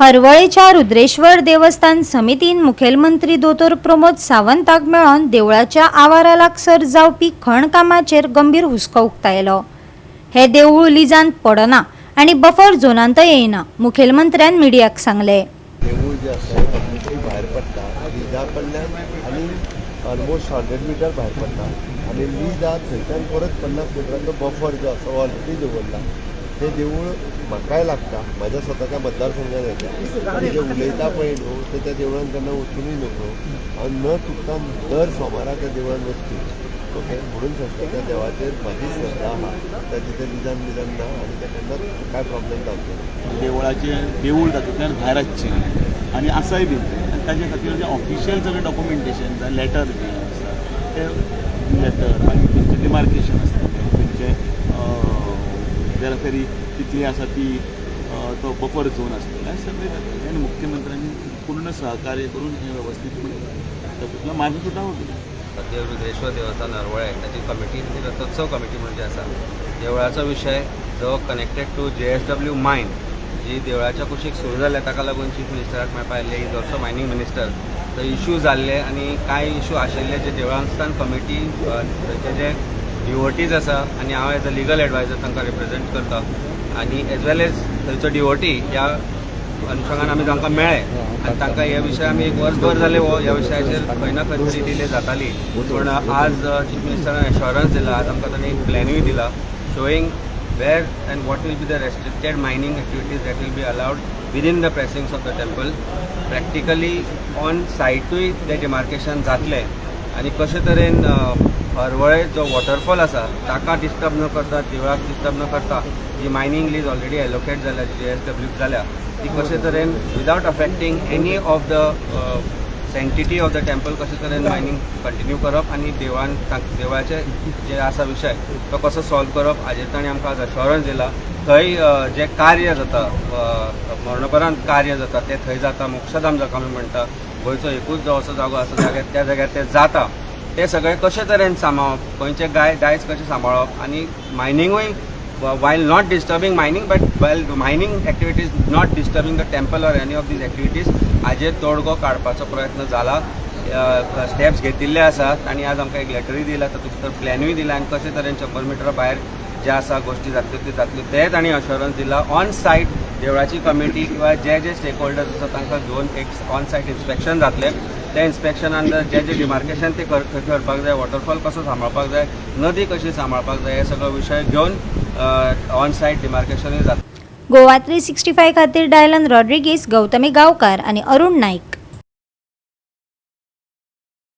हरवळेच्या रुद्रेश्वर देवस्थान समितीन मुखेलमंत्री दोतोर प्रमोद सावंताक मेळोन देवळाच्या आवारालाक सर जावपी खण कामाचेर गंभीर हुस्को उक्तायलो। हे देवूळ लिजांत पडना आनी बफर झोनांत येयना, मुखेलमंत्र्यान मिडियाक सांगले। देवूळ जे आसा कंप्लिटली भायर पडटा, लिजा कडल्यान आनी ऑलमोस्ट 100 मिटर भायर पडटा आनी लिजा थंयच्यान परत 50 मिटराचो बफर जो आसा ऑलरेडी दवरला। ते देवूळ म्हाकाय लागता, म्हाज्या स्वताच्या मतदारसंघात येता आनी जे उलयता पळय न्हू ते त्या देवळान केन्ना वचूनय नको आनी न चुकता दर सोमारा त्या देवळान वचपी। ओके, म्हणून सांगता त्या देवाचेर म्हाजी श्रद्धा आहा, ताची ते लिजान ना आनी ते केन्नाच काय प्रॉब्लेम जावचो ना। देवळाचें देवूळ तातूंतल्यान भायर वचचें आनी आसाय बी तें, ताचे खातीर जें ऑफिशियल सगळें डॉक्युमेंटेशन जाय, लेटर जें आसा तें लेटर आनी तेंचें डिमार्केशन आसता तेंचें फेरी कितली आसा ती तो बफर झोन आसतलो हें सगळें जातलें आनी मुख्यमंत्र्यांनी पूर्ण सहकार्य करून हें वेवस्थीतपणे तातूंतलो मागे सुद्दां उरलो। सद्या रुद्रेश्वर देवस्थान हरवळे ताची कमिटी रथोत्सव कमिटी म्हणजे आसा देवळाचो विशय जो कनेक्टेड टू JSW मायन जी देवळाच्या कुशीक सुरू जाल्या ताका लागून चीफ मिनिस्टराक मेळपा आयिल्ले, इज ऑल्सो मायनींग मिनिस्टर। थंय इश्यू जाल्ले आनी कांय इश्यू आशिल्ले जे देवळांस्थान कमिटी थंयचे जे डिवोटीज आसा आनी हांव एज अ लिगल एडवायजर तांकां रिप्रेझेंट करता आनी एज वेल एज थंयचो डिवोटी ह्या अनुशंगान आमी तांकां मेळ्ळे आनी तांकां हे विशय आमी एक वर्सभर जाले ह्या विशयाचेर खंय ना खंय तरी डिले जाताली, पूण आज चीफ मिनिस्टरान एश्योरन्स दिला, आज आमकां ताणें एक प्लॅनूय दिला showing where and what will be the restricted mining activities that will be allowed within the precincts of the temple. Practically on site to the demarcation जातले आनी कशे तरेन हरवळे जो वॉटरफॉल आसा ताका डिस्टर्ब न करता, देवळाक डिस्टर्ब न करता जी मायनींग लीज ऑलरेडी एलोकेट जाल्या JSW जाल्या ती कशे तरेन without affecting any of the सेंटिटी of the temple कशे तरेन मायनींग कंटिन्यू करप आनी देवळाचे जे आसा विशय तो कसो सॉल्व करप हाजेर ताणें आमकां आज एश्योरन्स दिला। थंय जे कार्य जाता मरणोपरांत कार्य जाता ते थंय जाता, मोक्षधाम जाका आमी म्हणटा, गोंयचो एकूच जो असो जागो आसा त्या जाग्यार ते जाता, ते सगळे कशे तरेन सांबाळप, गोंयचे गायज कशें सांबाळप आनी मायनिंगूय while not disturbing mining but while mining activities not disturbing the temple or any of these activities हाजेर तोडगो काडपाचो प्रयत्न जाला। स्टेप्स घेतिल्ले आसात आनी आज आमकां एक लेटरूय दिला, तातूंत प्लॅनूय दिला आनी कशे तरेन 100 मिटरा भायर जे आसा गोश्टी जातल्यो ते तांणी अश्योरन्स दिला। ऑन सायट देवळाची कमिटी किंवा जे स्टेक होल्डर्स आसा तांकां घेवन एक ऑन सायट इन्स्पेक्शन जातलें, त्या इन्स्पेक्शनान जे डिमार्केशन ते करपाक जाय, वॉटरफॉल कसो सांबाळपाक जाय, नदी कशी सांबाळपाक जाय, हे सगळो विशय घेवन ऑन सायट डिमार्केशनूय जाता। गोवा 365 खातीर डायलन रॉड्रिगीस, गौतमी गांवकार आनी अरुण नाईक।